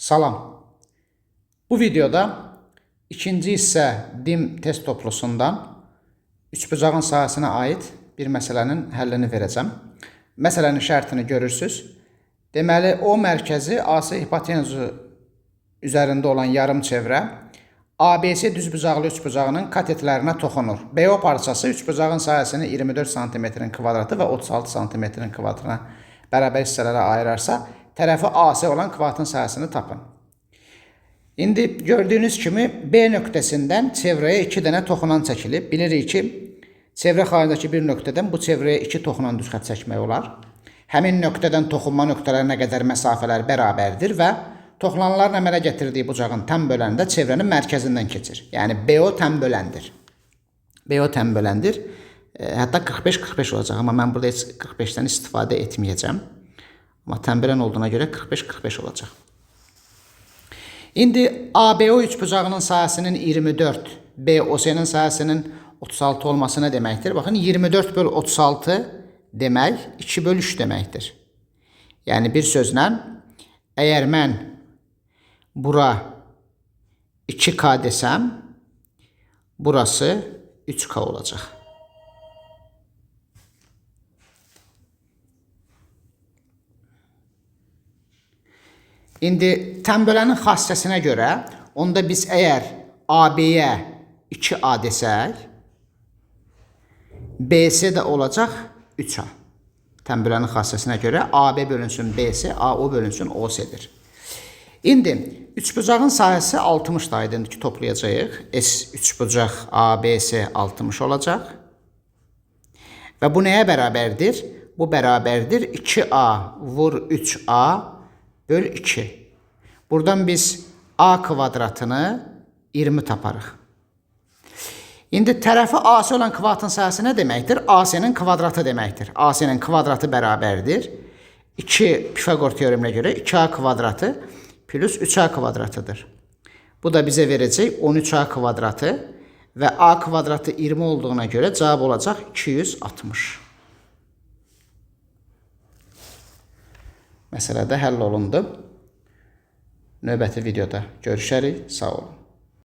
Salam. Bu videoda ikinci hissə dim test toplusundan üçbucağın sahəsinə aid bir məsələnin həllini verəcəm. Məsələnin şərtini görürsünüz. Deməli, o mərkəzi AC hipotenuzu üzərində olan yarım çevrə ABC düzbucaqlı üçbucağının katetlərinə toxunur. BO parçası üçbucağın sahəsini 24 cm kvadratı və 36 cm kvadratına bərabər hissələrə ayırarsa, tərəfi AC olan kvadratın sahəsini tapın. İndi gördüyünüz kimi B nöqtəsindən çevrəyə 2 dənə toxunan çəkilib. Bilirik ki, çevrə xaricindəki bir nöqtədən bu çevrəyə 2 toxunan düz xətt çəkmək olar. Həmin nöqtədən toxunma nöqtələrinə qədər məsafələr bərabərdir və toxunanların əmələ gətirdiyi bucağın təm bölənində çevrənin mərkəzindən keçir. Yəni BO təm böləndir. BO təm böləndir. Hətta 45-45 olacaq, amma mən burada heç 45-dən istifadə etməyəcəm. Amma təm bölən olduğuna görə 45-45 olacaq. İndi ABO üçbucağının sahəsinin 24, BOC-nin sahəsinin 36 olması nə deməkdir? Baxın, 24 böl 36 demək 2 böl 3 deməkdir. Yəni bir sözlə, əgər mən bura 2K desəm, burası 3K olacaq. İndi təm bölənin xassəsinə görə, onda biz əgər AB-yə 2A desək, BC də olacaq 3A. Təm bölənin xassəsinə görə AB bölünsün BC, AO bölünsün OC-dir. İndi üçbucağın sahəsi 60 aydındır ki, toplayacağıq. S üçbucaq ABC 60 olacaq. Və bu nəyə bərabərdir? Bu bərabərdir 2A vur 3A böl 2. Buradan biz A kvadratını 20 taparıq. İndi tərəfi AC olan kvadratın sahəsi nə deməkdir? AC-nin kvadratı deməkdir. AC-nin kvadratı bərabərdir 2 Pifaqor teoreminə görə 2A kvadratı plus 3A kvadratıdır. Bu da bizə verəcək 13A kvadratı və A kvadratı 20 olduğuna görə cavab olacaq 260. Məsələ də həll olundu. Növbəti videoda görüşərik. Sağ olun.